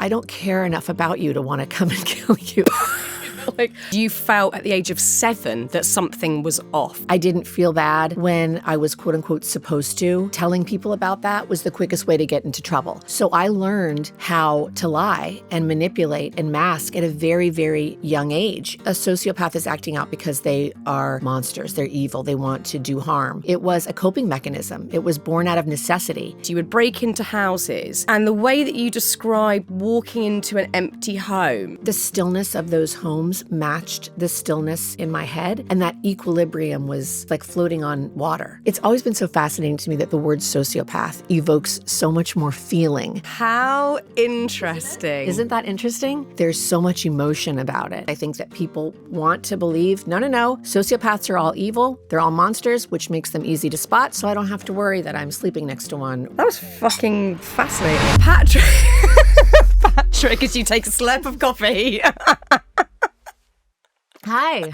I don't care enough about you to want to come and kill you. Like, you felt at the age of 7 that something was off. I didn't feel bad when I was quote unquote supposed to. Telling people about that was the quickest way to get into trouble. So I learned how to lie and manipulate and mask at a very, very young age. A sociopath is acting out because they are monsters. They're evil. They want to do harm. It was a coping mechanism. It was born out of necessity. You would break into houses, and the way that you describe walking into an empty home. The stillness of those homes matched the stillness in my head, and that equilibrium was like floating on water. It's always been so fascinating to me that the word sociopath evokes so much more feeling. How interesting. Isn't that interesting? There's so much emotion about it. I think that people want to believe, no, sociopaths are all evil. They're all monsters, which makes them easy to spot, so I don't have to worry that I'm sleeping next to one. That was fucking fascinating. Patric, Patric, as you take a slurp of coffee. Hi.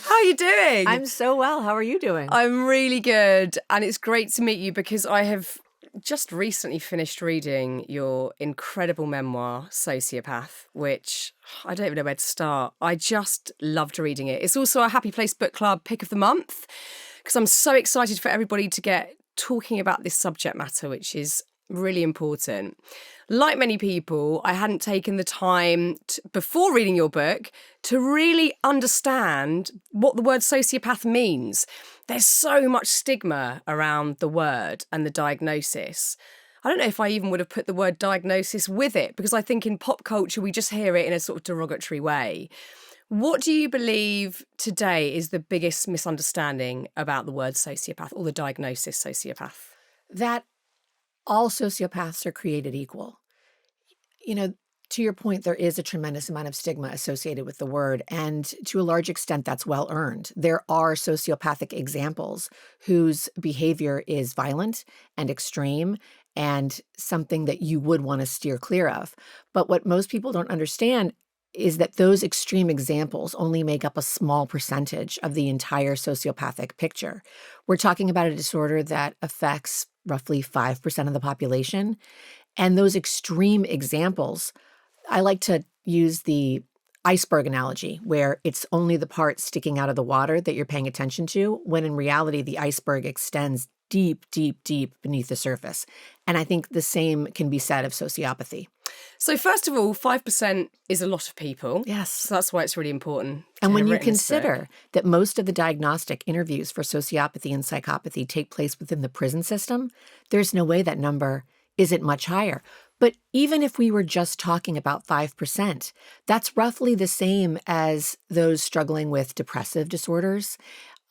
How are you doing? I'm so well. How are you doing? I'm really good. And it's great to meet you because I have just recently finished reading your incredible memoir, Sociopath, which I don't even know where to start. I just loved reading it. It's also a Happy Place Book Club pick of the month because I'm so excited for everybody to get talking about this subject matter, which is really important. Like many people, I hadn't taken the time before reading your book to really understand what the word sociopath means. There's so much stigma around the word and the diagnosis. I don't know if I even would have put the word diagnosis with it, because I think in pop culture, we just hear it in a sort of derogatory way. What do you believe today is the biggest misunderstanding about the word sociopath or the diagnosis sociopath? That all sociopaths are created equal. You know, to your point, there is a tremendous amount of stigma associated with the word, and to a large extent, that's well earned. There are sociopathic examples whose behavior is violent and extreme and something that you would want to steer clear of. But what most people don't understand is that those extreme examples only make up a small percentage of the entire sociopathic picture. We're talking about a disorder that affects roughly 5% of the population. And those extreme examples, I like to use the iceberg analogy, where it's only the part sticking out of the water that you're paying attention to, when in reality, the iceberg extends deep, deep, deep beneath the surface. And I think the same can be said of sociopathy. So first of all, 5% is a lot of people. Yes. So that's why it's really important. And when you consider that most of the diagnostic interviews for sociopathy and psychopathy take place within the prison system, there's no way that number isn't much higher. But even if we were just talking about 5%, that's roughly the same as those struggling with depressive disorders,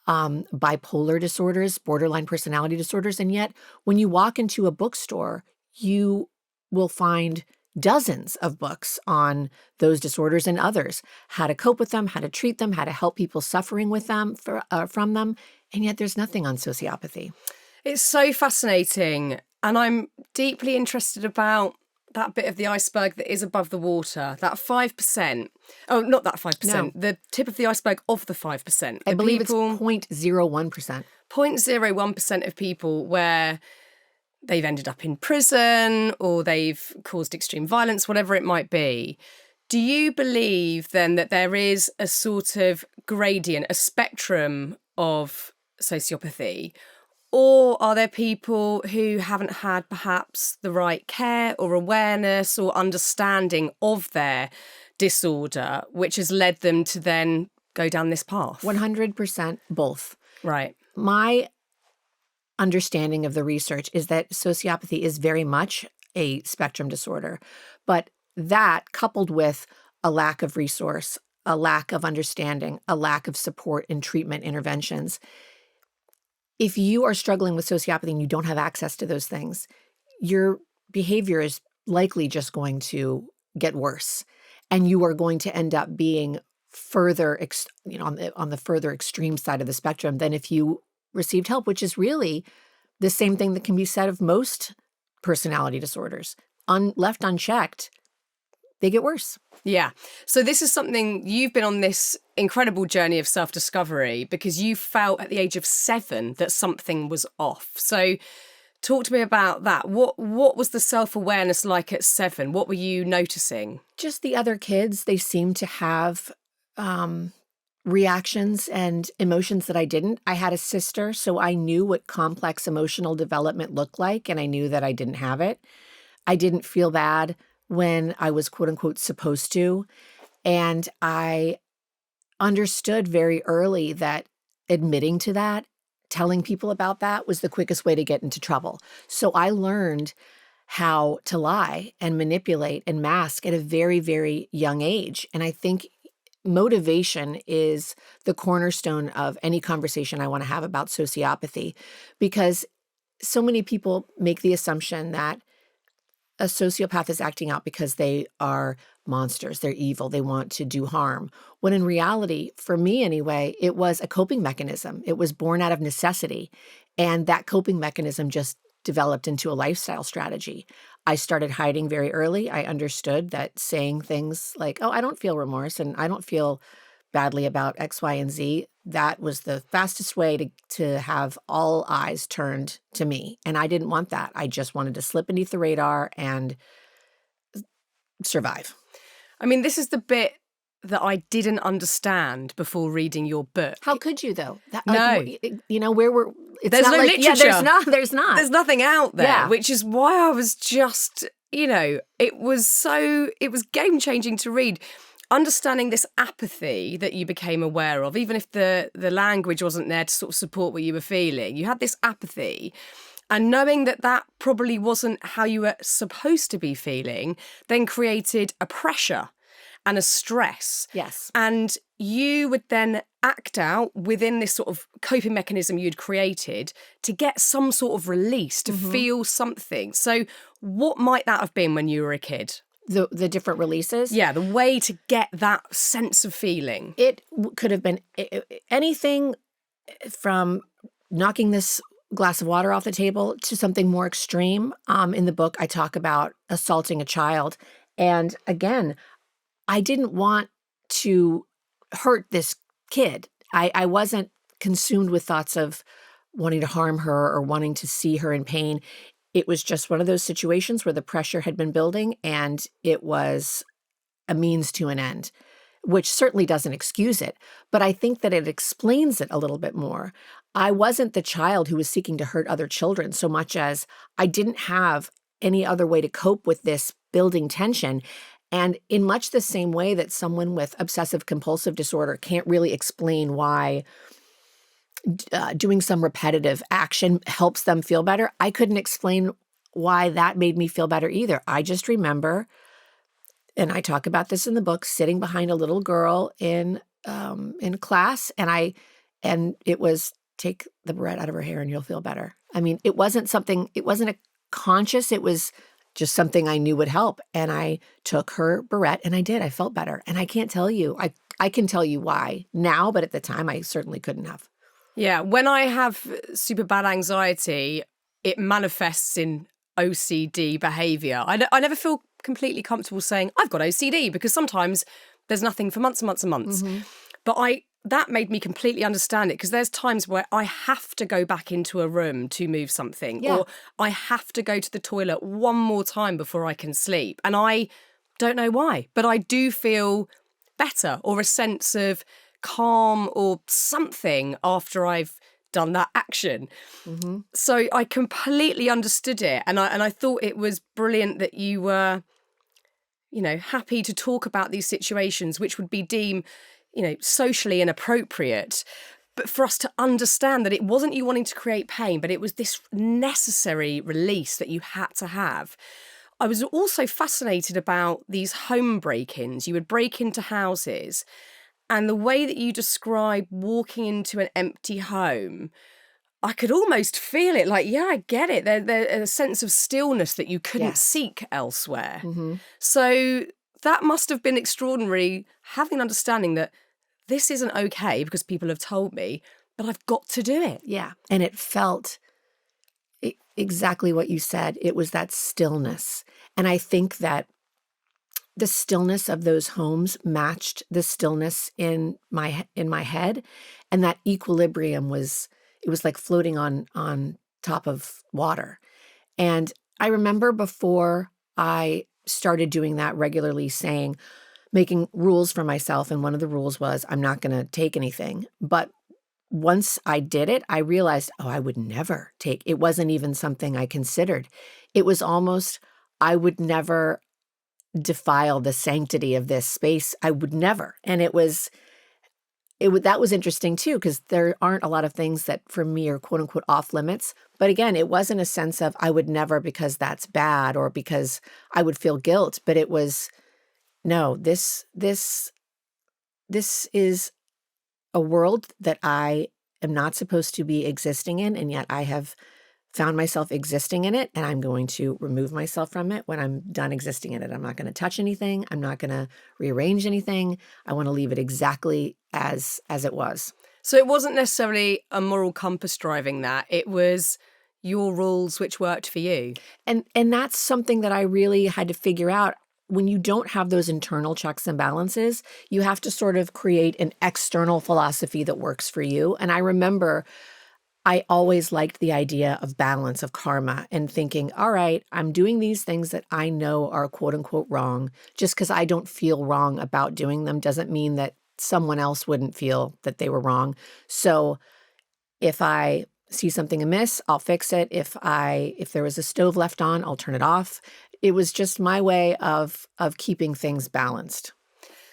bipolar disorders, borderline personality disorders. And yet, when you walk into a bookstore, you will find dozens of books on those disorders and others, how to cope with them, how to treat them, how to help people suffering with them from them. And yet there's nothing on sociopathy. It's so fascinating. And I'm deeply interested about that bit of the iceberg that is above the water, that 5%. Oh, not that 5%. No. The tip of the iceberg of the 5%. I believe it's 0.01%. 0.01% of people where they've ended up in prison or they've caused extreme violence, whatever it might be. Do you believe then that there is a sort of gradient, a spectrum of sociopathy? Or are there people who haven't had perhaps the right care or awareness or understanding of their disorder, which has led them to then go down this path? 100% both. Right. My understanding of the research is that sociopathy is very much a spectrum disorder, but that coupled with a lack of resource, a lack of understanding, a lack of support in treatment interventions. If you are struggling with sociopathy and you don't have access to those things, your behavior is likely just going to get worse, and you are going to end up being further, on the further extreme side of the spectrum than if you received help, which is really the same thing that can be said of most personality disorders. Left unchecked, they get worse. Yeah. So this is something, you've been on this incredible journey of self-discovery because you felt at the age of 7 that something was off. So Talk to me about that. What was the self-awareness like at 7? What were you noticing? Just the other kids, they seemed to have reactions and emotions that I didn't. I had a sister, so I knew what complex emotional development looked like, and I knew that I didn't have it. I didn't feel bad when I was quote unquote supposed to. And I understood very early that admitting to that, telling people about that was the quickest way to get into trouble. So I learned how to lie and manipulate and mask at a very, very young age. And I think motivation is the cornerstone of any conversation I want to have about sociopathy, because so many people make the assumption that a sociopath is acting out because they are monsters, they're evil, they want to do harm. When in reality, for me anyway, it was a coping mechanism. It was born out of necessity. And that coping mechanism just developed into a lifestyle strategy. I started hiding very early. I understood that saying things like, oh, I don't feel remorse and I don't feel badly about X, Y, and Z, that was the fastest way to have all eyes turned to me. And I didn't want that. I just wanted to slip beneath the radar and survive. I mean, this is the bit that I didn't understand before reading your book. How could you, though? No. Where we're... There's no literature. Yeah, there's not. There's nothing out there, Yeah. which is why I was just, it was game-changing to read. Understanding this apathy that you became aware of, even if the language wasn't there to sort of support what you were feeling, you had this apathy, and knowing that probably wasn't how you were supposed to be feeling, then created a pressure and a stress. Yes. And you would then act out within this sort of coping mechanism you'd created to get some sort of release, to feel something. So what might that have been when you were a kid? The different releases? Yeah, the way to get that sense of feeling. It could have been anything from knocking this glass of water off the table to something more extreme. In the book, I talk about assaulting a child. And again, I didn't want to hurt this kid. I wasn't consumed with thoughts of wanting to harm her or wanting to see her in pain. It was just one of those situations where the pressure had been building and it was a means to an end, which certainly doesn't excuse it. But I think that it explains it a little bit more. I wasn't the child who was seeking to hurt other children so much as I didn't have any other way to cope with this building tension. And in much the same way that someone with obsessive compulsive disorder can't really explain why doing some repetitive action helps them feel better, I couldn't explain why that made me feel better either. I just remember, and I talk about this in the book, sitting behind a little girl in class, and it was, take the barrette out of her hair and you'll feel better. I mean, it wasn't a conscious, it was just something I knew would help. And I took her barrette and I did. I felt better. And I can't tell you, I can tell you why now, but at the time I certainly couldn't have. Yeah, when I have super bad anxiety, it manifests in OCD behaviour. I never feel completely comfortable saying I've got OCD because sometimes there's nothing for months and months and months. But that made me completely understand it, because there's times where I have to go back into a room to move something, or I have to go to the toilet one more time before I can sleep. And I don't know why, but I do feel better, or a sense of calm or something after I've done that action. So I completely understood it. And I thought it was brilliant that you were, happy to talk about these situations, which would be deemed, socially inappropriate. But for us to understand that it wasn't you wanting to create pain, but it was this necessary release that you had to have. I was also fascinated about these home break-ins. You would break into houses, and the way that you describe walking into an empty home, I could almost feel it. Like, yeah, I get it. There's a sense of stillness that you couldn't seek elsewhere. So that must have been extraordinary, having an understanding that this isn't okay because people have told me, but I've got to do it. Yeah. And it felt exactly what you said. It was that stillness. And I think that the stillness of those homes matched the stillness in my head. And that equilibrium was like floating on top of water. And I remember before I started doing that regularly, making rules for myself. And one of the rules was I'm not going to take anything. But once I did it, I realized, oh, I would never take, it wasn't even something I considered. It was almost, I would never defile the sanctity of this space. I would never. And that was interesting too, because there aren't a lot of things that for me are quote unquote off limits. But again, it wasn't a sense of I would never because that's bad or because I would feel guilt, but it was, no, this is a world that I am not supposed to be existing in, and yet I have found myself existing in it, and I'm going to remove myself from it when I'm done existing in it. I'm not going to touch anything. I'm not going to rearrange anything. I want to leave it exactly as it was. So it wasn't necessarily a moral compass driving that. It was your rules which worked for you. And that's something that I really had to figure out. When you don't have those internal checks and balances, you have to sort of create an external philosophy that works for you. And I remember I always liked the idea of balance, of karma, and thinking, all right, I'm doing these things that I know are quote unquote wrong. Just because I don't feel wrong about doing them doesn't mean that someone else wouldn't feel that they were wrong. So if I see something amiss, I'll fix it. If there was a stove left on, I'll turn it off. It was just my way of keeping things balanced.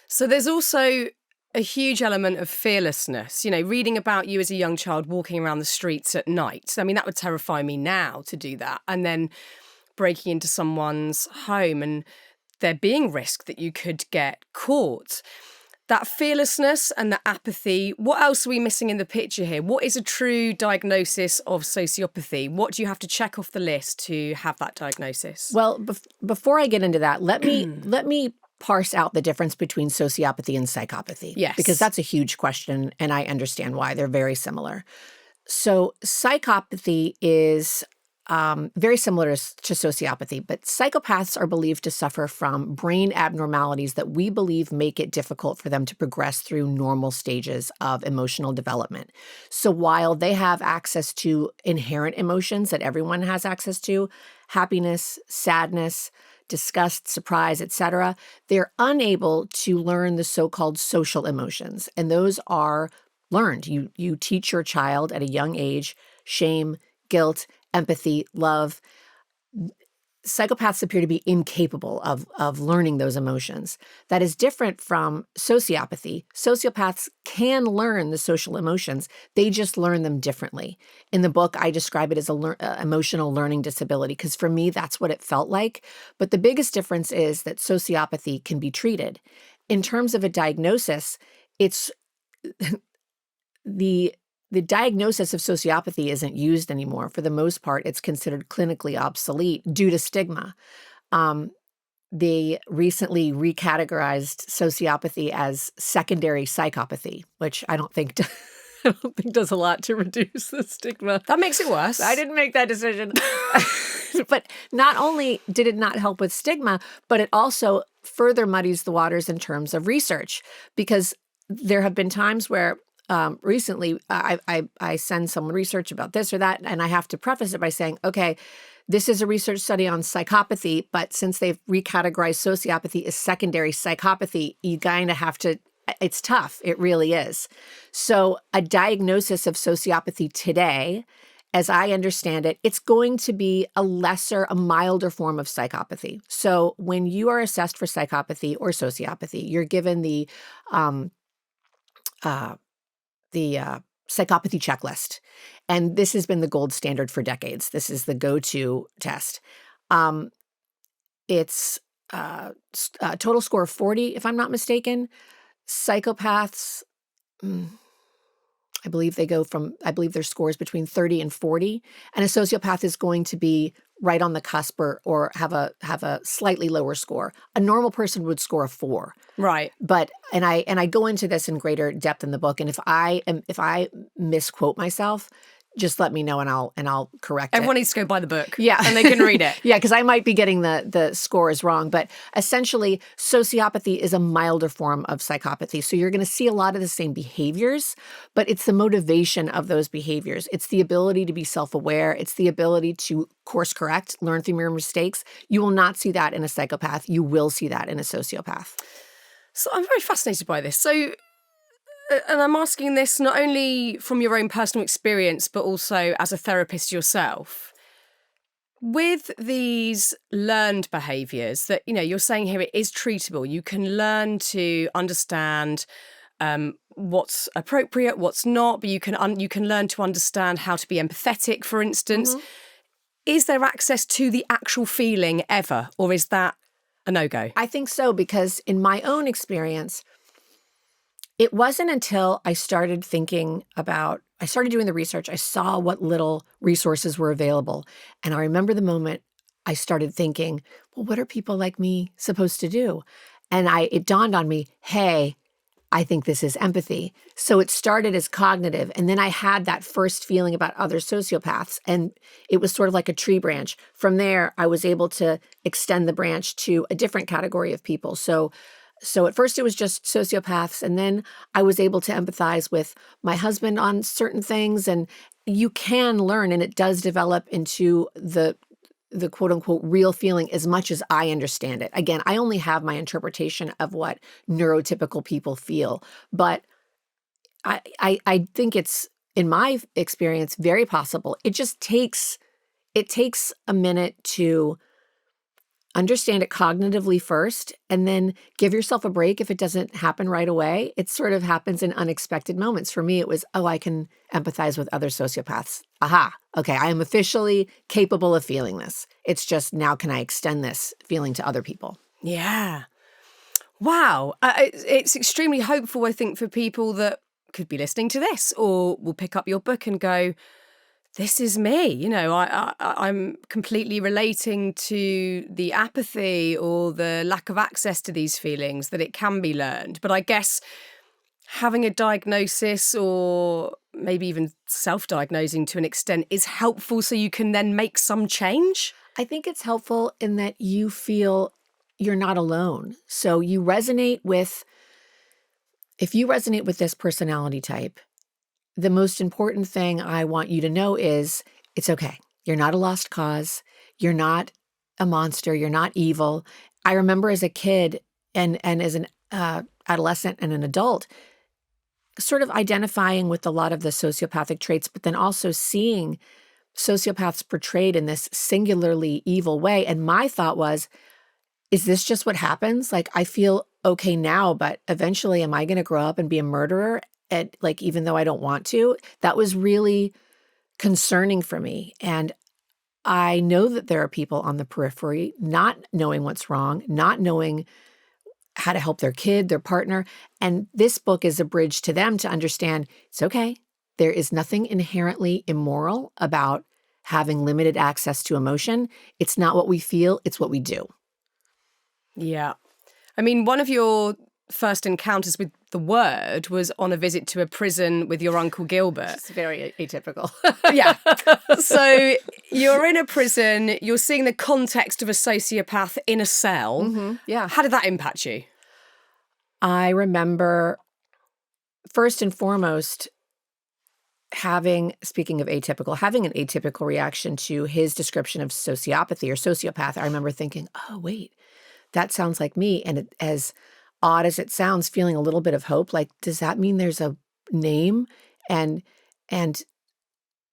So there's also a huge element of fearlessness. You know, reading about you as a young child walking around the streets at night. I mean, that would terrify me now to do that. And then breaking into someone's home and there being risk that you could get caught. That fearlessness and the apathy, what else are we missing in the picture here? What is a true diagnosis of sociopathy? What do you have to check off the list to have that diagnosis? Well, before I get into that, let me parse out the difference between sociopathy and psychopathy. Yes. Because that's a huge question, and I understand why. They're very similar. So psychopathy is very similar to sociopathy, but psychopaths are believed to suffer from brain abnormalities that we believe make it difficult for them to progress through normal stages of emotional development. So while they have access to inherent emotions that everyone has access to, happiness, sadness, disgust, surprise, etc., they're unable to learn the so-called social emotions. And those are learned. You teach your child at a young age shame, guilt, empathy, love. Psychopaths appear to be incapable of learning those emotions. That is different from sociopathy. Sociopaths can learn the social emotions. They just learn them differently. In the book, I describe it as emotional learning disability because for me, that's what it felt like. But the biggest difference is that sociopathy can be treated. In terms of a diagnosis, it's the diagnosis of sociopathy isn't used anymore. For the most part, it's considered clinically obsolete due to stigma. They recently recategorized sociopathy as secondary psychopathy, which I don't think does a lot to reduce the stigma. That makes it worse. I didn't make that decision. But not only did it not help with stigma, but it also further muddies the waters in terms of research, because there have been times where recently, I send someone research about this or that, and I have to preface it by saying, okay, this is a research study on psychopathy, but since they've recategorized sociopathy as secondary psychopathy, you kind of have to, it's tough. It really is. So a diagnosis of sociopathy today, as I understand it, it's going to be a milder form of psychopathy. So when you are assessed for psychopathy or sociopathy, you're given the psychopathy checklist. And this has been the gold standard for decades. This is the go-to test. It's a total score of 40, if I'm not mistaken. Psychopaths, I believe their scores between 30 and 40. And a sociopath is going to be right on the cusp or have a slightly lower score. A normal person would score a 4. Right. But and I go into this in greater depth in the book. And if I misquote myself, just let me know and I'll correct Everyone it. needs to go buy the book. Yeah. And they can read it. Yeah, because I might be getting the scores wrong. But essentially, sociopathy is a milder form of psychopathy. So you're going to see a lot of the same behaviors, but it's the motivation of those behaviors. It's the ability to be self-aware. It's the ability to course correct, learn from your mistakes. You will not see that in a psychopath. You will see that in a sociopath. So I'm very fascinated by this. So, and I'm asking this not only from your own personal experience, but also as a therapist yourself. With these learned behaviours that, you're saying here, it is treatable. You can learn to understand what's appropriate, what's not, but you can learn to understand how to be empathetic, for instance. Is there access to the actual feeling ever, or is that a no-go? I think so, because in my own experience, it wasn't until I started doing the research, I saw what little resources were available. And I remember the moment I started thinking, well, what are people like me supposed to do? And it dawned on me, hey, I think this is empathy. So it started as cognitive. And then I had that first feeling about other sociopaths. And it was sort of like a tree branch. From there, I was able to extend the branch to a different category of people. So at first it was just sociopaths, and then I was able to empathize with my husband on certain things. And you can learn, and it does develop into the quote unquote real feeling as much as I understand it. Again, I only have my interpretation of what neurotypical people feel, but I think it's, in my experience, very possible. It takes a minute to understand it cognitively first, and then give yourself a break if it doesn't happen right away. It sort of happens in unexpected moments. For me, it was, I can empathize with other sociopaths. Aha, okay, I am officially capable of feeling this. It's just, now can I extend this feeling to other people? Yeah. Wow. It's extremely hopeful, I think, for people that could be listening to this or will pick up your book and go, this is me. I'm completely relating to the apathy or the lack of access to these feelings, that it can be learned. But I guess having a diagnosis, or maybe even self-diagnosing to an extent, is helpful, so you can then make some change. I think it's helpful in that you feel you're not alone. So if you resonate with this personality type, the most important thing I want you to know is it's okay. You're not a lost cause. You're not a monster. You're not evil. I remember as a kid and as an adolescent and an adult, sort of identifying with a lot of the sociopathic traits, but then also seeing sociopaths portrayed in this singularly evil way. And my thought was, is this just what happens? Like, I feel okay now, but eventually am I going to grow up and be a murderer? Even though I don't want to? That was really concerning for me. And I know that there are people on the periphery not knowing what's wrong, not knowing how to help their kid, their partner. And this book is a bridge to them to understand it's okay. There is nothing inherently immoral about having limited access to emotion. It's not what we feel, it's what we do. Yeah. I mean, one of your first encounters with the word was on a visit to a prison with your Uncle Gilbert. It's very atypical. Yeah. So you're in a prison, you're seeing the context of a sociopath in a cell. Mm-hmm. Yeah. How did that impact you? I remember, first and foremost, speaking of atypical, having an atypical reaction to his description of sociopathy or sociopath. I remember thinking, oh, wait, that sounds like me. And as odd as it sounds, feeling a little bit of hope. Like, does that mean there's a name? And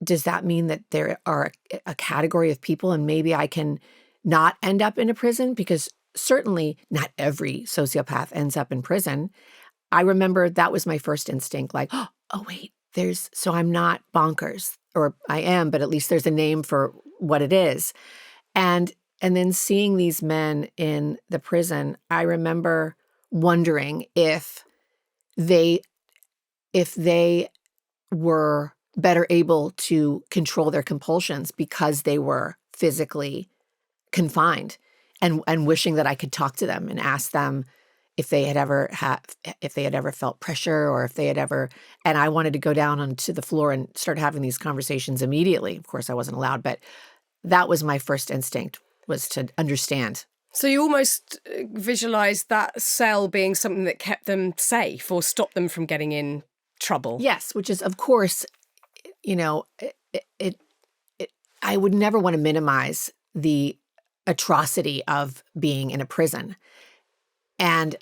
does that mean that there are a category of people and maybe I can not end up in a prison? Because certainly not every sociopath ends up in prison. I remember that was my first instinct, like, oh, wait, so I'm not bonkers, or I am, but at least there's a name for what it is. And then seeing these men in the prison, I remember wondering if they were better able to control their compulsions because they were physically confined, and wishing that I could talk to them and ask them if they had ever felt pressure, or if they had ever, and I wanted to go down onto the floor and start having these conversations immediately. Of course, I wasn't allowed, but that was my first instinct, was to understand. So you almost visualized that cell being something that kept them safe or stopped them from getting in trouble. Yes, which is, of course, you know, I would never want to minimize the atrocity of being in a prison. And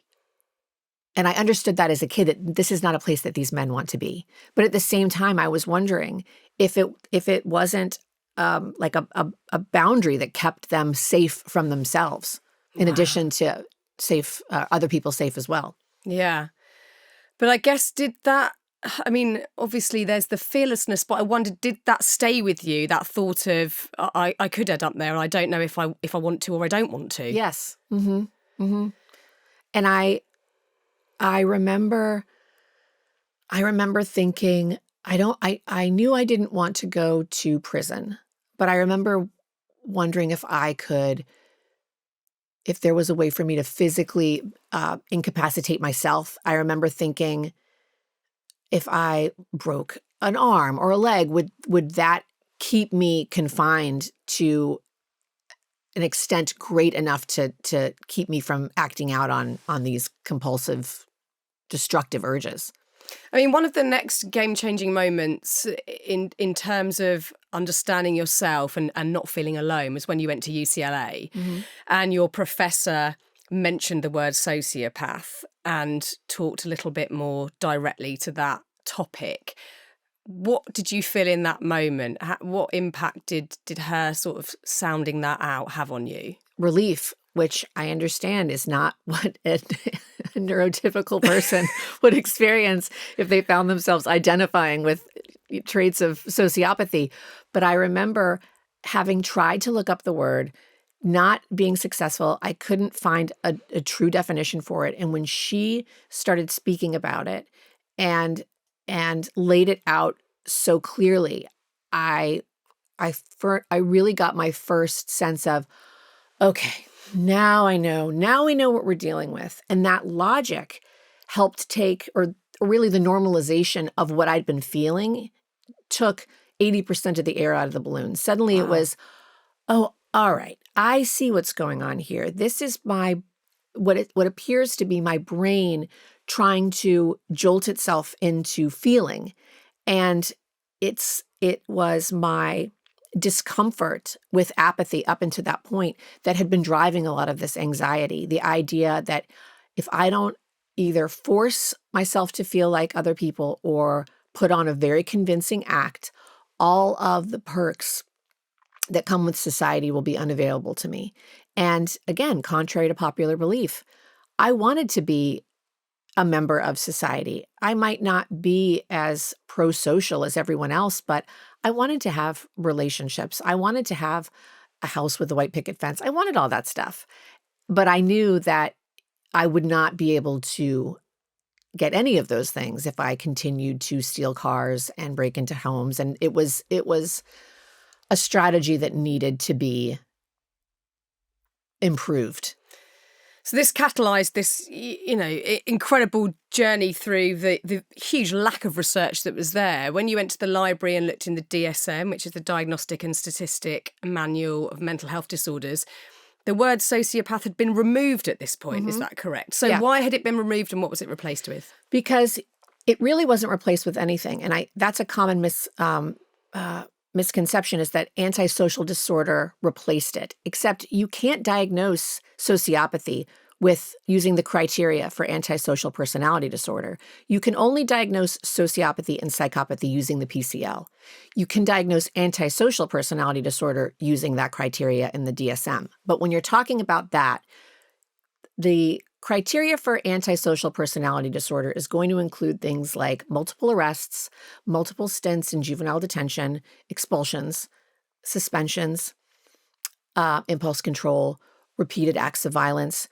I understood that as a kid, that this is not a place that these men want to be. But at the same time, I was wondering if it wasn't like a boundary that kept them safe from themselves, in addition to safe other people safe as well. Yeah. But I guess obviously there's the fearlessness, but I wondered, did that stay with you, that thought of, I could end up there and I don't know if I want to or I don't want to? Yes. Mm-hmm. Mm-hmm. And I remember thinking, I knew I didn't want to go to prison, but I remember wondering if there was a way for me to physically incapacitate myself. I remember thinking, if I broke an arm or a leg, would that keep me confined to an extent great enough to keep me from acting out on these compulsive, destructive urges? I mean, one of the next game-changing moments in terms of understanding yourself and not feeling alone was when you went to UCLA, and your professor mentioned the word sociopath and talked a little bit more directly to that topic. What did you feel in that moment? What impact did her sort of sounding that out have on you? Relief, which I understand is not what a neurotypical person would experience if they found themselves identifying with traits of sociopathy. But I remember having tried to look up the word, not being successful. I couldn't find a true definition for it. And when she started speaking about it and laid it out so clearly, I really got my first sense of, okay, now I know. Now we know what we're dealing with. And that logic helped take, or really the normalization of what I'd been feeling, took 80% of the air out of the balloon. Suddenly It was, oh, all right, I see what's going on here. This is what appears to be my brain trying to jolt itself into feeling. And it was my discomfort with apathy up until that point that had been driving a lot of this anxiety. The idea that if I don't either force myself to feel like other people or put on a very convincing act, all of the perks that come with society will be unavailable to me. And again, contrary to popular belief, I wanted to be a member of society. I might not be as pro-social as everyone else, but I wanted to have relationships. I wanted to have a house with a white picket fence. I wanted all that stuff. But I knew that I would not be able to get any of those things if I continued to steal cars and break into homes. And it was a strategy that needed to be improved. So this catalysed this, incredible journey through the huge lack of research that was there. When you went to the library and looked in the DSM, which is the Diagnostic and Statistic Manual of Mental Health Disorders, the word sociopath had been removed at this point. Is that correct? So why had it been removed and what was it replaced with? Because it really wasn't replaced with anything. And that's a common misconception, is that antisocial disorder replaced it, except you can't diagnose sociopathy with using the criteria for antisocial personality disorder. You can only diagnose sociopathy and psychopathy using the PCL. You can diagnose antisocial personality disorder using that criteria in the DSM. But when you're talking about that, the criteria for antisocial personality disorder is going to include things like multiple arrests, multiple stints in juvenile detention, expulsions, suspensions, impulse control, repeated acts of violence,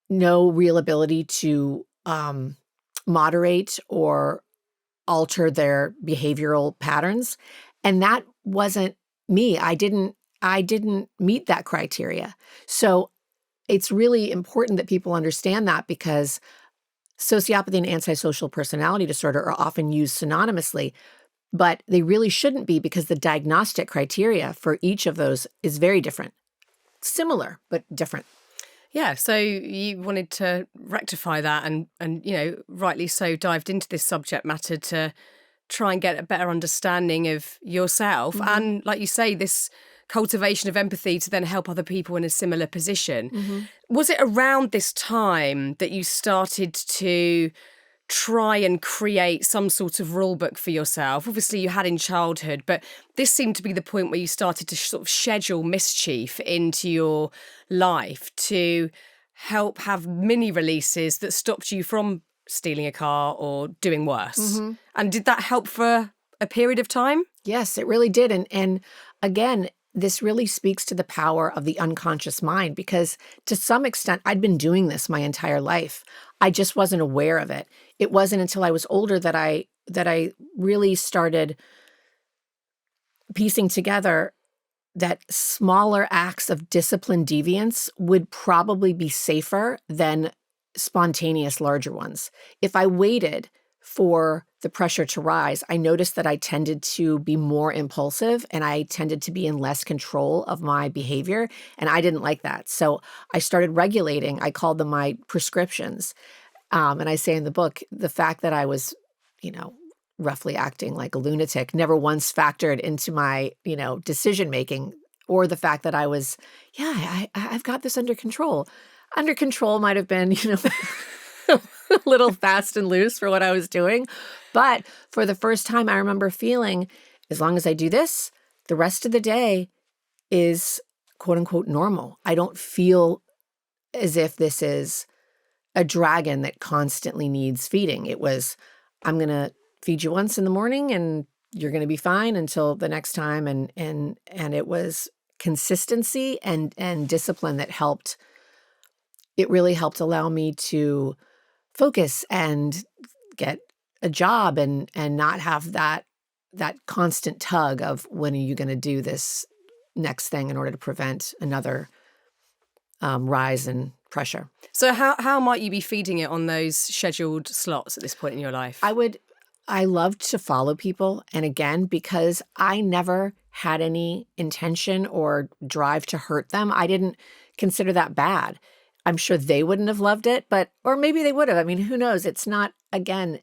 no real ability to moderate or alter their behavioral patterns. And that wasn't me. I didn't meet that criteria. So it's really important that people understand that, because sociopathy and antisocial personality disorder are often used synonymously, but they really shouldn't be, because the diagnostic criteria for each of those is very different. Similar, but different. Yeah, so you wanted to rectify that and rightly so, dived into this subject matter to try and get a better understanding of yourself. Mm-hmm. And like you say, this cultivation of empathy to then help other people in a similar position. Mm-hmm. Was it around this time that you started to try and create some sort of rule book for yourself? Obviously you had in childhood, but this seemed to be the point where you started to sort of schedule mischief into your life to help have mini releases that stopped you from stealing a car or doing worse. Mm-hmm. And did that help for a period of time? Yes, it really did. And again, this really speaks to the power of the unconscious mind, because to some extent, I'd been doing this my entire life. I just wasn't aware of it. It wasn't until I was older that I really started piecing together that smaller acts of disciplined deviance would probably be safer than spontaneous larger ones. If I waited for the pressure to rise, I noticed that I tended to be more impulsive and I tended to be in less control of my behavior. And I didn't like that. So I started regulating. I called them my prescriptions. And I say in the book, the fact that I was, roughly acting like a lunatic never once factored into my, decision making, or the fact that I was, I've got this under control. Under control might have been, a little fast and loose for what I was doing. But for the first time, I remember feeling, as long as I do this, the rest of the day is quote unquote normal. I don't feel as if this is a dragon that constantly needs feeding. It was, I'm going to feed you once in the morning and you're going to be fine until the next time. And it was consistency and discipline that helped. It really helped allow me to focus and get a job and not have that constant tug of, when are you going to do this next thing in order to prevent another rise in pressure. So how might you be feeding it on those scheduled slots at this point in your life? I loved to follow people. And again, because I never had any intention or drive to hurt them, I didn't consider that bad. I'm sure they wouldn't have loved it, or maybe they would have. I mean, who knows? It's not, again,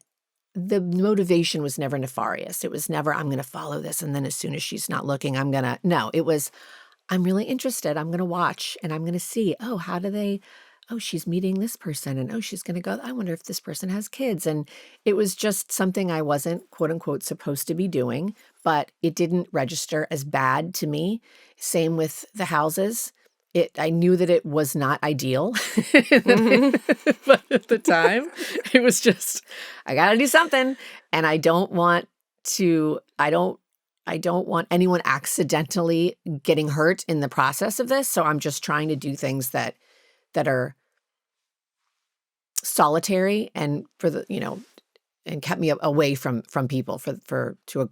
the motivation was never nefarious. It was never, I'm going to follow this. And then as soon as she's not looking, no, it was, I'm really interested. I'm going to watch and I'm going to see, she's meeting this person and she's going to go, I wonder if this person has kids. And it was just something I wasn't quote unquote supposed to be doing, but it didn't register as bad to me. Same with the houses. I knew that it was not ideal, but at the time it was just, I got to do something. And I don't want anyone accidentally getting hurt in the process of this. So I'm just trying to do things that are solitary and and kept me away from people to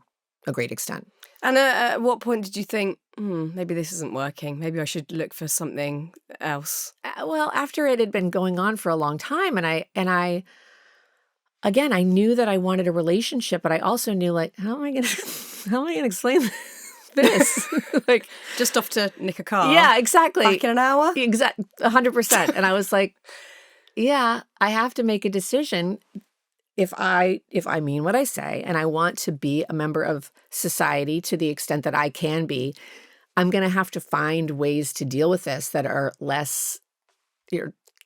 a great extent. And at what point did you think, maybe this isn't working? Maybe I should look for something else? Well, after it had been going on for a long time, and I again, I knew that I wanted a relationship, but I also knew, like, how am I going to explain this? Like, just off to nick a car. Yeah, exactly. Back in an hour. 100%. And I was like, yeah, I have to make a decision. If I mean what I say and I want to be a member of society to the extent that I can be, I'm going to have to find ways to deal with this that are less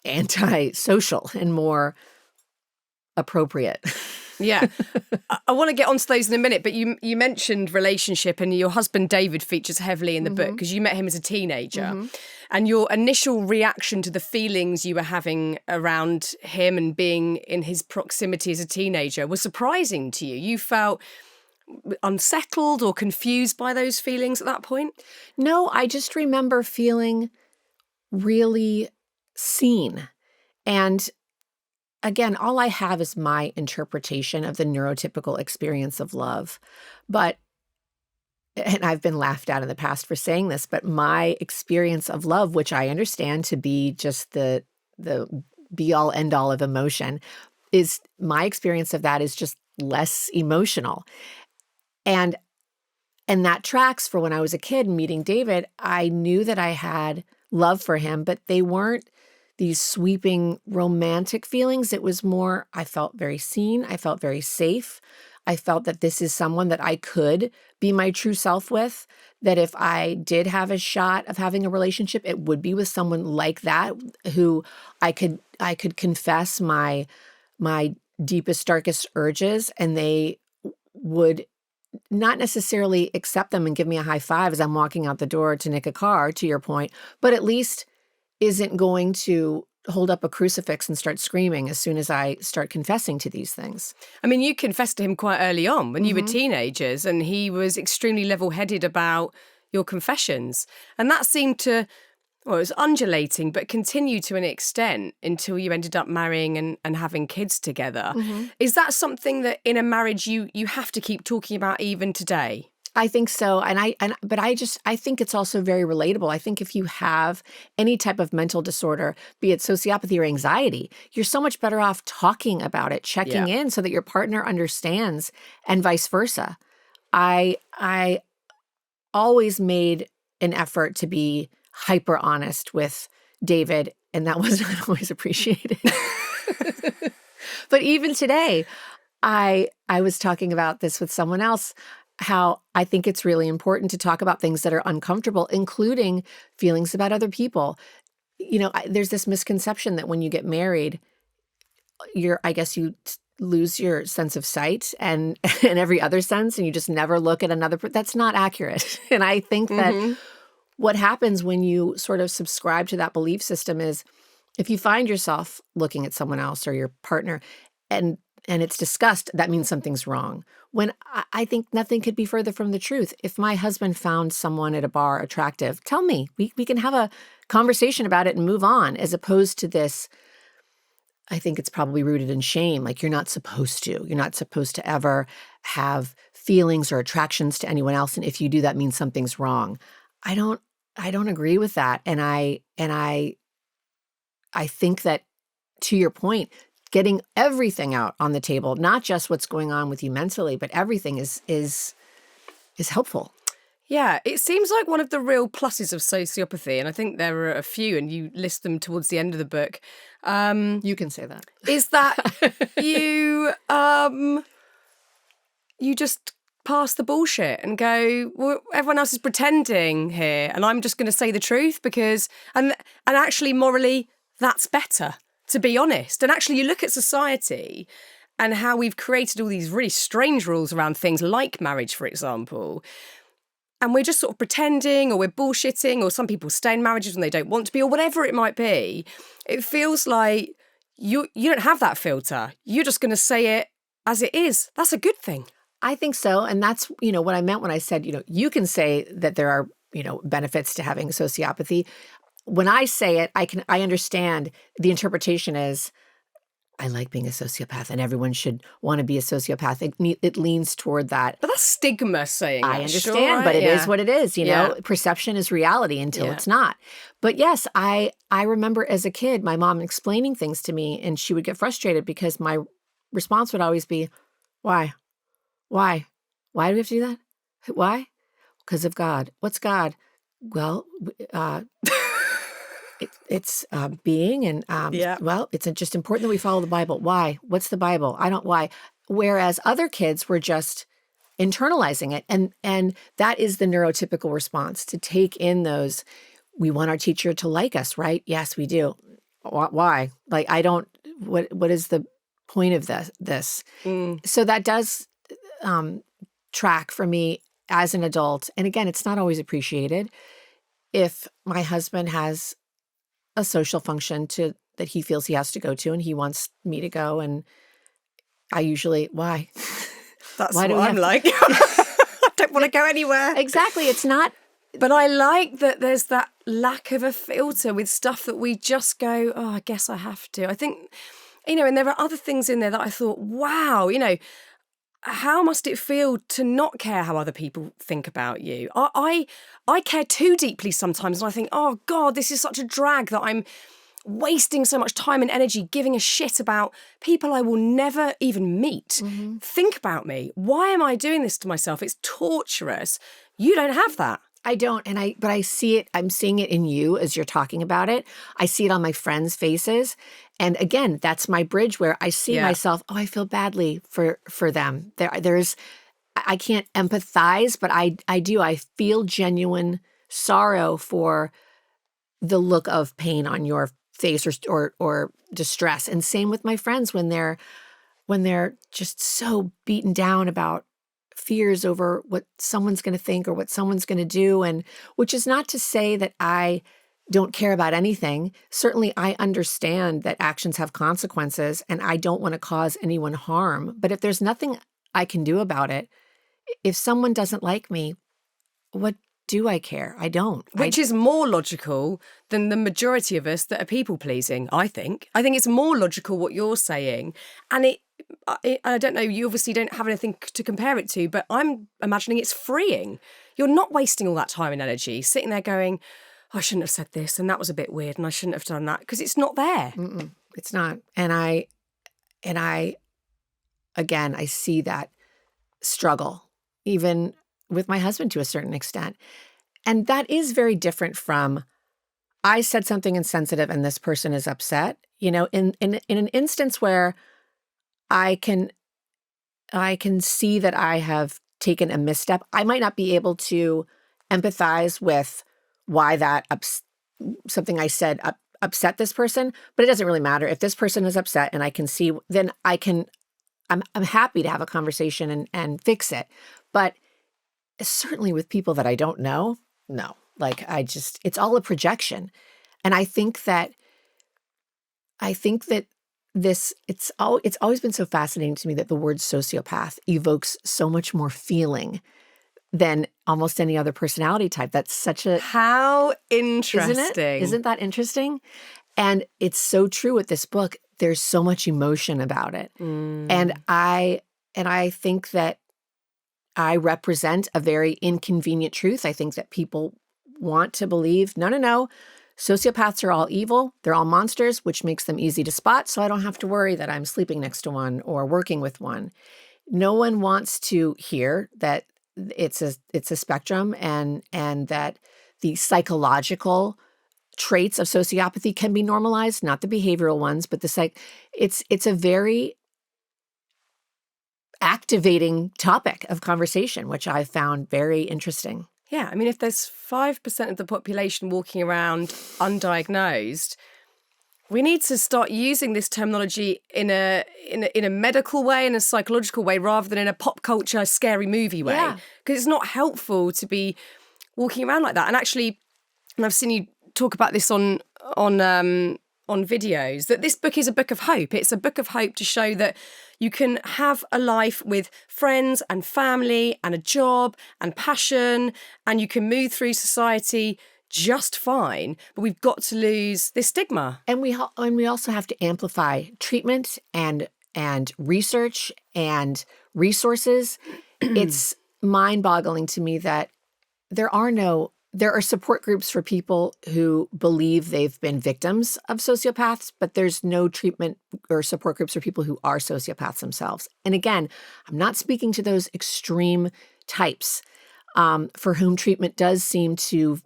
anti-social and more appropriate. Yeah. I want to get onto those in a minute, but you mentioned relationship, and your husband David features heavily in the book because you met him as a teenager. And your initial reaction to the feelings you were having around him and being in his proximity as a teenager was surprising to you. You felt unsettled or confused by those feelings at that point? No, I just remember feeling really seen. And again, all I have is my interpretation of the neurotypical experience of love. But and I've been laughed at in the past for saying this, but my experience of love, which I understand to be just the be all end all of emotion, is my experience of that is just less emotional. And that tracks for when I was a kid meeting David. I knew that I had love for him, but they weren't these sweeping romantic feelings. It was more, I felt very seen. I felt very safe. I felt that this is someone that I could be my true self with, that if I did have a shot of having a relationship, it would be with someone like that, who I could confess my deepest, darkest urges, and they would not necessarily accept them and give me a high five as I'm walking out the door to nick a car, to your point, but at least isn't going to hold up a crucifix and start screaming as soon as I start confessing to these things. I mean, you confessed to him quite early on when you were teenagers, and he was extremely level-headed about your confessions. And that seemed to, well, it was undulating, but continued to an extent until you ended up marrying and having kids together. Is that something that in a marriage you have to keep talking about even today? I think so. But I think it's also very relatable. I think if you have any type of mental disorder, be it sociopathy or anxiety, you're so much better off talking about it, checking in so that your partner understands, and vice versa. I always made an effort to be hyper honest with David, and that was not always appreciated. But even today, I was talking about this with someone else, how I think it's really important to talk about things that are uncomfortable, including feelings about other people. You know, there's this misconception that when you get married, I guess you lose your sense of sight and every other sense, and you just never look at another. That's not accurate. And I think that what happens when you sort of subscribe to that belief system is, if you find yourself looking at someone else or your partner and it's discussed, that means something's wrong. When I think nothing could be further from the truth. If my husband found someone at a bar attractive, tell me. We can have a conversation about it and move on, as opposed to this, I think it's probably rooted in shame. Like, you're not supposed to. You're not supposed to ever have feelings or attractions to anyone else, and if you do, that means something's wrong. I don't agree with that. And I think that, to your point, getting everything out on the table, not just what's going on with you mentally, but everything is helpful. Yeah, it seems like one of the real pluses of sociopathy, and I think there are a few, and you list them towards the end of the book. You can say that. Is that you just pass the bullshit and go, well, everyone else is pretending here, and I'm just going to say the truth because, and actually morally, that's better, to be honest. And actually, you look at society and how we've created all these really strange rules around things like marriage, for example, and we're just sort of pretending, or we're bullshitting, or some people stay in marriages when they don't want to be, or whatever it might be. It feels like you don't have that filter. You're just going to say it as it is. That's a good thing. I think so. And that's, what I meant when I said, you can say that there are, benefits to having sociopathy. When I say it, I understand the interpretation is, I like being a sociopath and everyone should want to be a sociopath. It leans toward that. But that's stigma saying that. I understand, sure, right? But it is what it is, Perception is reality until it's not. But yes, I remember as a kid, my mom explaining things to me, and she would get frustrated because my response would always be, why? Why? Why do we have to do that? Why? Because of God. What's God? Well, it's being, and well, it's just important that we follow the Bible. Why? What's the Bible? Why? Whereas other kids were just internalizing it, and that is the neurotypical response, to take in those. We want our teacher to like us, right? Yes, we do. Why? Like, I don't. What is the point of this? So that does track for me as an adult. And again, it's not always appreciated. If my husband has a social function that he feels he has to go to, and he wants me to go, and I usually, why? That's why what I'm like. I don't want to go anywhere. Exactly. It's not. But I like that there's that lack of a filter with stuff that we just go, oh, I guess I have to. I think, and there are other things in there that I thought, wow, how must it feel to not care how other people think about you? I care too deeply sometimes, and I think, oh God, this is such a drag that I'm wasting so much time and energy giving a shit about people I will never even meet. Think about me. Why am I doing this to myself? It's torturous. You don't have that. I don't, but I see it, I'm seeing it in you as you're talking about it. I see it on my friends' faces. And again, that's my bridge where I see myself, oh, I feel badly for them. I can't empathize, but I do. I feel genuine sorrow for the look of pain on your face or distress. And same with my friends when they're just so beaten down about fears over what someone's going to think or what someone's going to do. And which is not to say that I don't care about anything. Certainly I understand that actions have consequences and I don't want to cause anyone harm. But if there's nothing I can do about it, if someone doesn't like me, what do I care? I don't. Which is more logical than the majority of us that are people pleasing, I think. I think it's more logical what you're saying. And I don't know, you obviously don't have anything to compare it to, but I'm imagining it's freeing. You're not wasting all that time and energy sitting there going, oh, I shouldn't have said this and that was a bit weird and I shouldn't have done that, because it's not there. It's not. And I again, I see that struggle even with my husband to a certain extent. And that is very different from, I said something insensitive and this person is upset. You know, in an instance where I can see that I have taken a misstep, I might not be able to empathize with why that something I said upset this person, but it doesn't really matter. If this person is upset and I can see, then I'm happy to have a conversation and fix it. But certainly with people that I don't know, no. Like it's all a projection. And I think that it's always been so fascinating to me that the word sociopath evokes so much more feeling than almost any other personality type. That's such a... How interesting. Isn't it? Isn't that interesting? And it's so true with this book. There's so much emotion about it. And I think that I represent a very inconvenient truth. I think that people want to believe, no. Sociopaths are all evil. They're all monsters, which makes them easy to spot. So I don't have to worry that I'm sleeping next to one or working with one. No one wants to hear that it's a spectrum and that the psychological traits of sociopathy can be normalized, not the behavioral ones, but it's a very activating topic of conversation, which I found very interesting. Yeah, I mean, if there's 5% of the population walking around undiagnosed, we need to start using this terminology in a medical way, in a psychological way, rather than in a pop culture scary movie way. Because it's not helpful to be walking around like that. And actually, and I've seen you talk about this on videos, that this book is a book of hope. It's a book of hope to show that you can have a life with friends and family and a job and passion, and you can move through society just fine, but we've got to lose this stigma. And we also have to amplify treatment and research and resources. It's mind-boggling to me that there are support groups for people who believe they've been victims of sociopaths, but there's no treatment or support groups for people who are sociopaths themselves. And again, I'm not speaking to those extreme types for whom treatment does seem to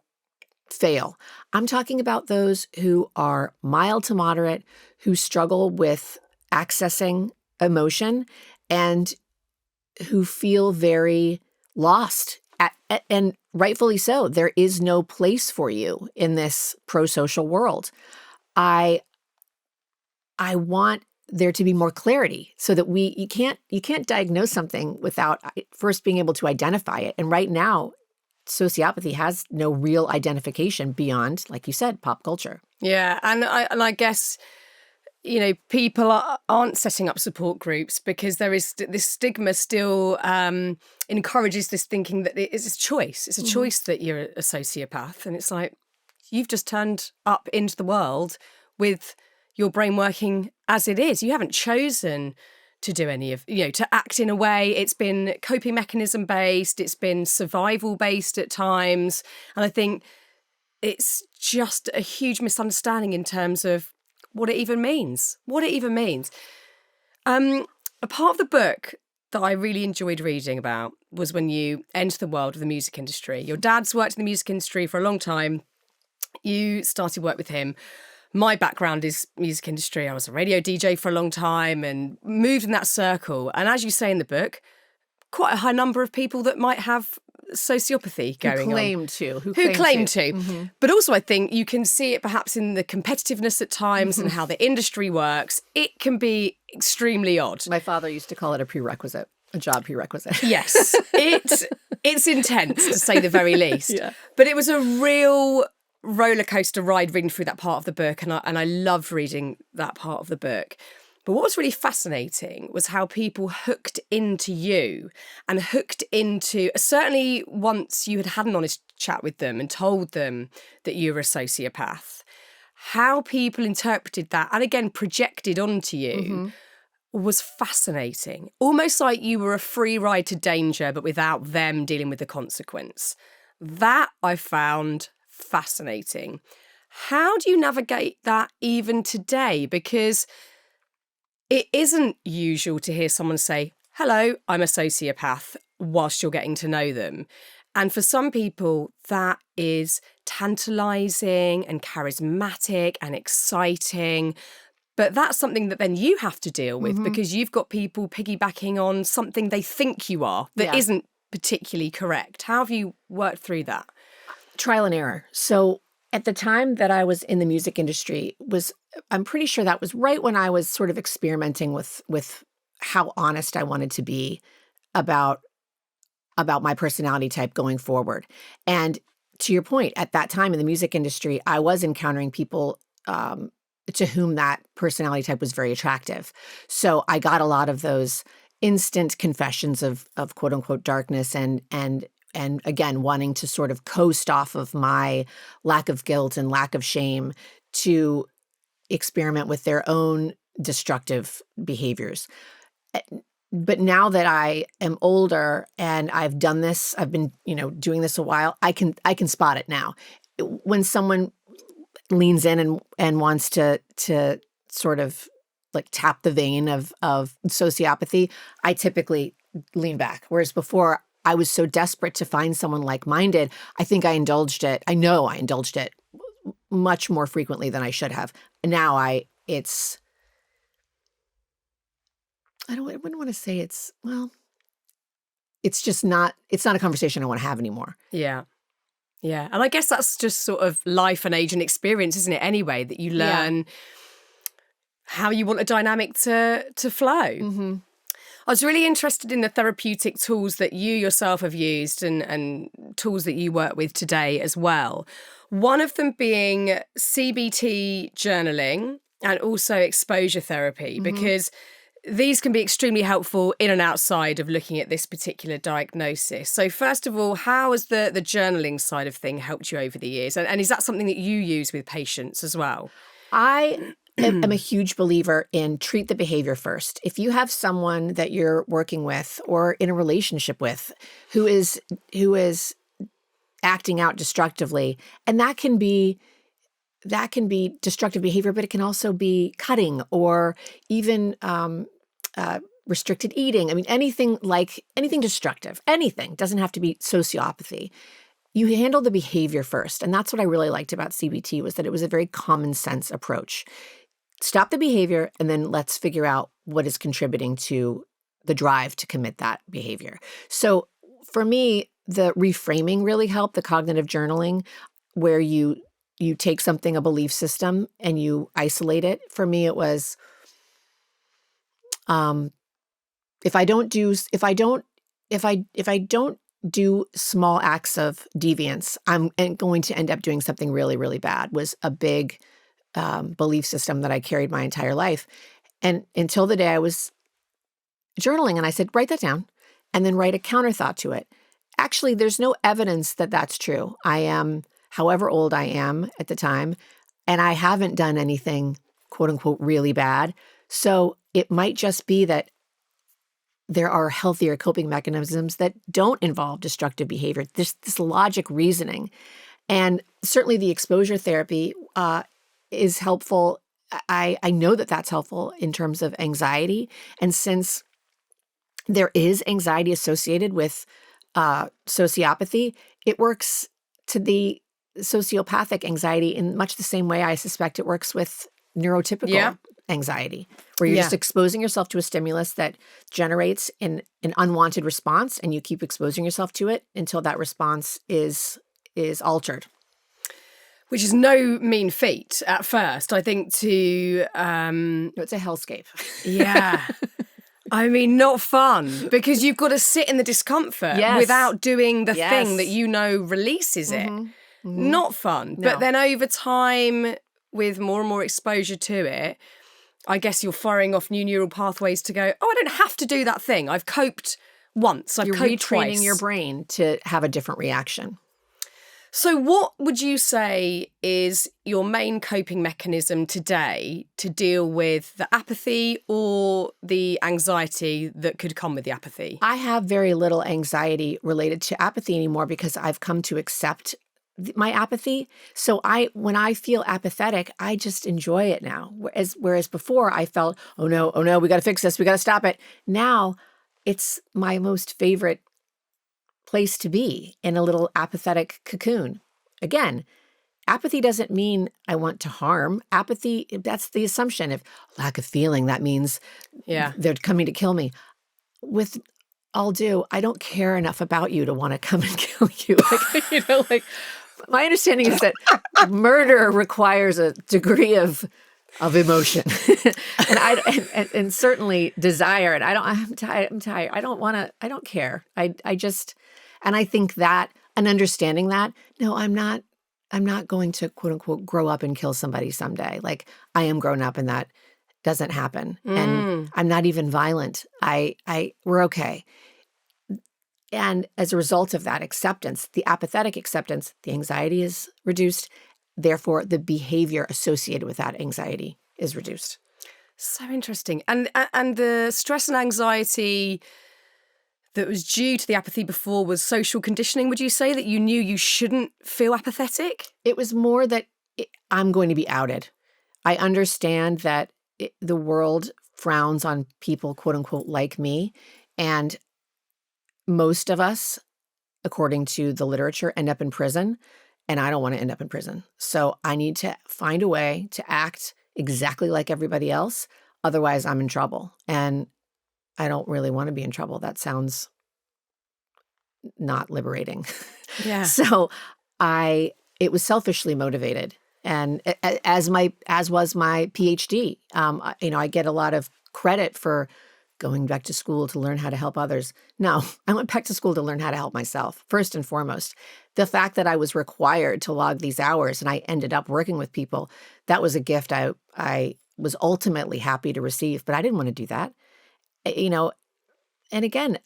fail. I'm talking about those who are mild to moderate, who struggle with accessing emotion and who feel very lost. And rightfully so. There is no place for you in this pro-social world. I want there to be more clarity so that you can't diagnose something without first being able to identify it. And right now, sociopathy has no real identification beyond, like you said, pop culture. Yeah, and I guess, you know, people aren't setting up support groups because there is this stigma still encourages this thinking that it's a choice. It's a choice that you're a sociopath. And it's like, you've just turned up into the world with your brain working as it is. You haven't chosen to do any of, to act in a way. It's been coping mechanism based, it's been survival based at times. And I think it's just a huge misunderstanding in terms of what it even means. A part of the book that I really enjoyed reading about was when you enter the world of the music industry. Your dad's worked in the music industry for a long time. You started work with him. My background is music industry. I was a radio DJ for a long time and moved in that circle. And as you say in the book, quite a high number of people that might have sociopathy going on. Who claim to. Mm-hmm. But also I think you can see it perhaps in the competitiveness at times and how the industry works. It can be extremely odd. My father used to call it a job prerequisite. Yes, it's intense to say the very least. Yeah. But it was a real roller coaster ride reading through that part of the book, and I loved reading that part of the book. But what was really fascinating was how people hooked into you and hooked into, certainly once you had an honest chat with them and told them that you were a sociopath, how people interpreted that and again projected onto you was fascinating. Almost like you were a free ride to danger, but without them dealing with the consequence. That I found fascinating. How do you navigate that even today? Because it isn't usual to hear someone say, hello, I'm a sociopath, whilst you're getting to know them. And for some people, that is tantalising and charismatic and exciting. But that's something that then you have to deal with because you've got people piggybacking on something they think you are that isn't particularly correct. How have you worked through that? Trial and error. So at the time that I was in the music industry I'm pretty sure that was right when I was sort of experimenting with how honest I wanted to be about my personality type going forward. And to your point, at that time in the music industry, I was encountering people to whom that personality type was very attractive. So I got a lot of those instant confessions of quote unquote darkness and again, wanting to sort of coast off of my lack of guilt and lack of shame to experiment with their own destructive behaviors. But now that I am older and I've done this, I've been, doing this a while, I can spot it now. When someone leans in and wants to sort of like tap the vein of sociopathy, I typically lean back. Whereas before, I was so desperate to find someone like-minded, I think I indulged it. I know I indulged it much more frequently than I should have. Now I wouldn't want to say it's just not, it's not a conversation I want to have anymore. Yeah. Yeah. And I guess that's just sort of life and age and experience, isn't it? Anyway, that you learn how you want a dynamic to flow. Mm-hmm. I was really interested in the therapeutic tools that you yourself have used and tools that you work with today as well. One of them being CBT journaling and also exposure therapy, because these can be extremely helpful in and outside of looking at this particular diagnosis. So first of all, how has the journaling side of thing helped you over the years? And is that something that you use with patients as well? I am a huge believer in treat the behavior first. If you have someone that you're working with or in a relationship with who is acting out destructively, and that can be destructive behavior, but it can also be cutting or even restricted eating. I mean, anything destructive, anything doesn't have to be sociopathy. You handle the behavior first. And that's what I really liked about CBT was that it was a very common sense approach. Stop the behavior and then let's figure out what is contributing to the drive to commit that behavior. So for me, the reframing really helped, the cognitive journaling, where you take something, a belief system, and you isolate it. For me, it was, if I don't do small acts of deviance, I'm going to end up doing something really, really bad, was a big belief system that I carried my entire life. And until the day I was journaling and I said, write that down and then write a counter thought to it. Actually, there's no evidence that that's true. I am, however old I am at the time, and I haven't done anything, quote unquote, really bad. So it might just be that there are healthier coping mechanisms that don't involve destructive behavior. There's this logic reasoning. And certainly the exposure therapy is helpful. I know that that's helpful in terms of anxiety. And since there is anxiety associated with sociopathy, it works to the sociopathic anxiety in much the same way I suspect it works with neurotypical anxiety, where you're just exposing yourself to a stimulus that generates an unwanted response, and you keep exposing yourself to it until that response is altered. Which is no mean feat at first. I think to... It's a hellscape. Yeah. I mean, not fun, because you've got to sit in the discomfort without doing the thing that you know releases it. Not fun. No. But then over time, with more and more exposure to it, I guess you're firing off new neural pathways to go, oh, I don't have to do that thing. I've coped once. I've coped twice. You're retraining your brain to have a different reaction. So what would you say is your main coping mechanism today to deal with the apathy or the anxiety that could come with the apathy? I have very little anxiety related to apathy anymore because I've come to accept my apathy. So when I feel apathetic, I just enjoy it now. Whereas before I felt, oh no, we got to fix this. We got to stop it. Now it's my most favorite place to be, in a little apathetic cocoon. Again, apathy doesn't mean I want to harm. Apathy, that's the assumption. If lack of feeling, that means they're coming to kill me. With all due, I don't care enough about you to want to come and kill you. My understanding is that murder requires a degree of emotion and certainly desire. And I'm tired. I don't care. And I think that, and understanding that, no, I'm not going to quote unquote grow up and kill somebody someday. Like, I am grown up and that doesn't happen. And I'm not even violent. We're okay. And as a result of that acceptance, the apathetic acceptance, the anxiety is reduced. Therefore, the behavior associated with that anxiety is reduced. So interesting. And the stress and anxiety that was due to the apathy before was social conditioning, would you say, that you knew you shouldn't feel apathetic? It was more that I'm going to be outed. I understand that the world frowns on people, quote unquote, like me. And most of us, according to the literature, end up in prison. And I don't want to end up in prison. So I need to find a way to act exactly like everybody else. Otherwise, I'm in trouble. And I don't really want to be in trouble. That sounds not liberating. Yeah. So it was selfishly motivated. And as was my PhD, I get a lot of credit for going back to school to learn how to help others. No, I went back to school to learn how to help myself, first and foremost. The fact that I was required to log these hours and I ended up working with people, that was a gift I was ultimately happy to receive, but I didn't want to do that. And again,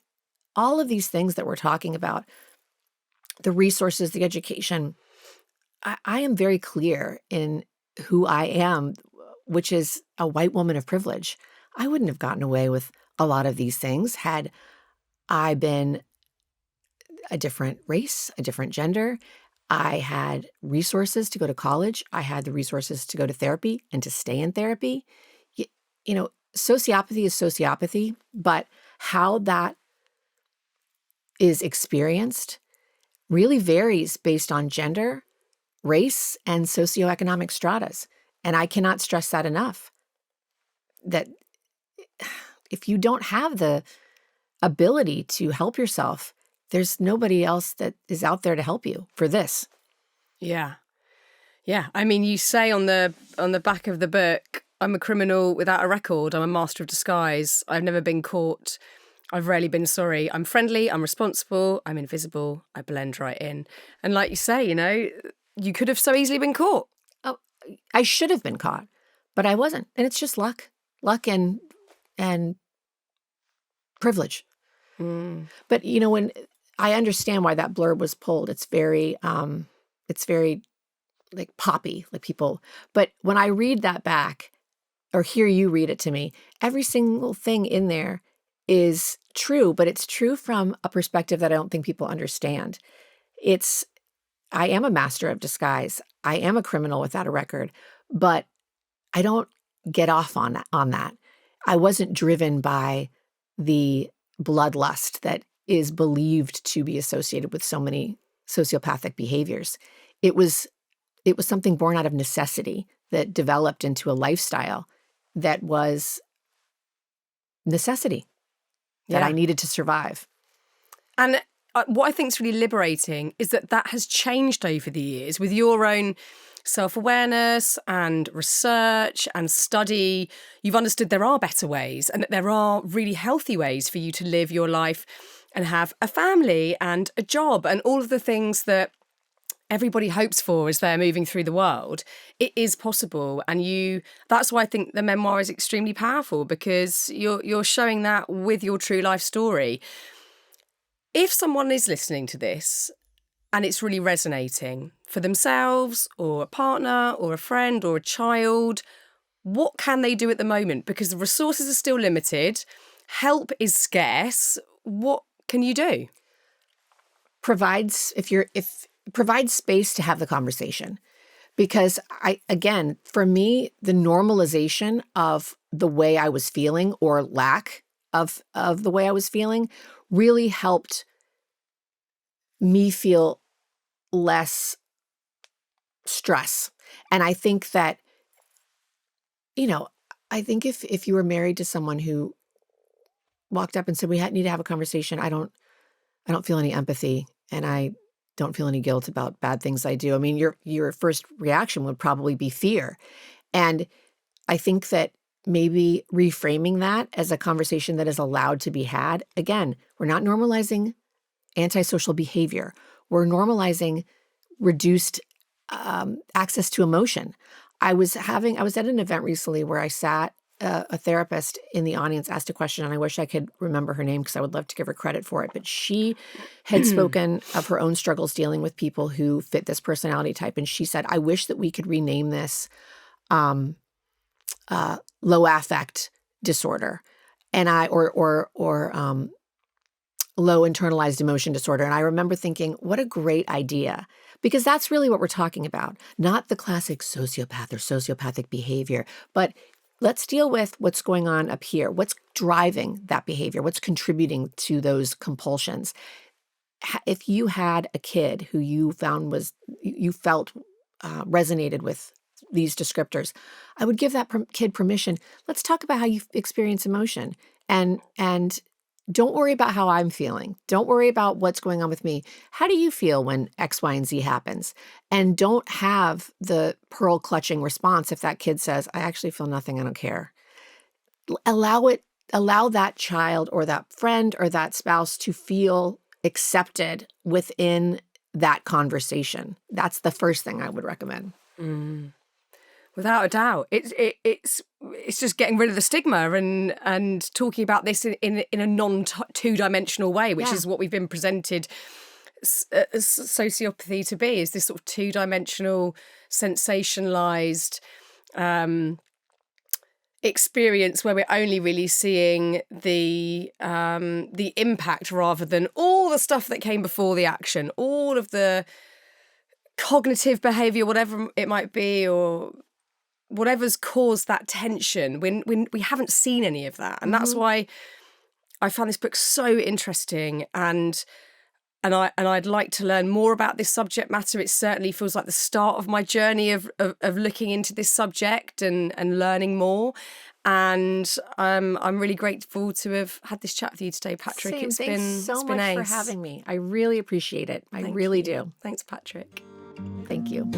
all of these things that we're talking about, the resources, the education, I am very clear in who I am, which is a white woman of privilege. I wouldn't have gotten away with a lot of these things had I been a different race, a different gender. I had resources to go to college. I had the resources to go to therapy and to stay in therapy. Sociopathy is sociopathy, but how that is experienced really varies based on gender, race, and socioeconomic stratas. And I cannot stress that enough, that if you don't have the ability to help yourself, there's nobody else that is out there to help you for this. Yeah. Yeah. I mean, you say on the back of the book, I'm a criminal without a record. I'm a master of disguise. I've never been caught. I've rarely been sorry. I'm friendly. I'm responsible. I'm invisible. I blend right in. And like you say, you could have so easily been caught. Oh, I should have been caught, but I wasn't. And it's just luck and privilege. But when I understand why that blurb was pulled, it's very like poppy, like people. But when I read that back or hear you read it to me, every single thing in there is true, but it's true from a perspective that I don't think people understand. I am a master of disguise. I am a criminal without a record, but I don't get off on that. I wasn't driven by the bloodlust that is believed to be associated with so many sociopathic behaviors. It was something born out of necessity that developed into a lifestyle that was necessity that I needed to survive. And what I think is really liberating is that has changed over the years with your own self-awareness and research and study. You've understood there are better ways and that there are really healthy ways for you to live your life and have a family and a job and all of the things that everybody hopes for as they're moving through the world. It is possible. And that's why I think the memoir is extremely powerful, because you're showing that with your true life story. If someone is listening to this and it's really resonating for themselves or a partner or a friend or a child, what can they do at the moment? Because the resources are still limited. Help is scarce. What can you do? Provide space to have the conversation. Because for me, the normalization of the way I was feeling or lack of the way I was feeling really helped me feel less stress. And I think that, if you were married to someone who walked up and said, need to have a conversation, I don't feel any empathy and I don't feel any guilt about bad things I do. I mean, your first reaction would probably be fear. And I think that maybe reframing that as a conversation that is allowed to be had. Again, we're not normalizing antisocial behavior. We're normalizing reduced access to emotion. I was at an event recently where I sat, a therapist in the audience asked a question, and I wish I could remember her name because I would love to give her credit for it. But she had spoken of her own struggles dealing with people who fit this personality type. And she said, I wish that we could rename this low affect disorder, and low internalized emotion disorder. And I remember thinking, what a great idea, because that's really what we're talking about. Not the classic sociopath or sociopathic behavior, but let's deal with what's going on up here. What's driving that behavior? What's contributing to those compulsions? If you had a kid who you felt resonated with these descriptors, I would give that kid permission. Let's talk about how you experience emotion, and don't worry about how I'm feeling. Don't worry about what's going on with me. How do you feel when X, Y, and Z happens? And don't have the pearl clutching response if that kid says, I actually feel nothing, I don't care. Allow that child or that friend or that spouse to feel accepted within that conversation. That's the first thing I would recommend. Without a doubt, it's just getting rid of the stigma and talking about this in a non two-dimensional way, which is what we've been presented sociopathy to be, is this sort of two-dimensional, sensationalized experience where we're only really seeing the impact rather than all the stuff that came before the action, all of the cognitive behavior, whatever it might be, or whatever's caused that tension. When we haven't seen any of that. And that's why I found this book so interesting, and I'd like to learn more about this subject matter. It certainly feels like the start of my journey of looking into this subject and learning more. And I'm really grateful to have had this chat with you today, Patric. Thanks so much ace. for having me. I really appreciate it. I really do. Thanks, Patric. Thank you.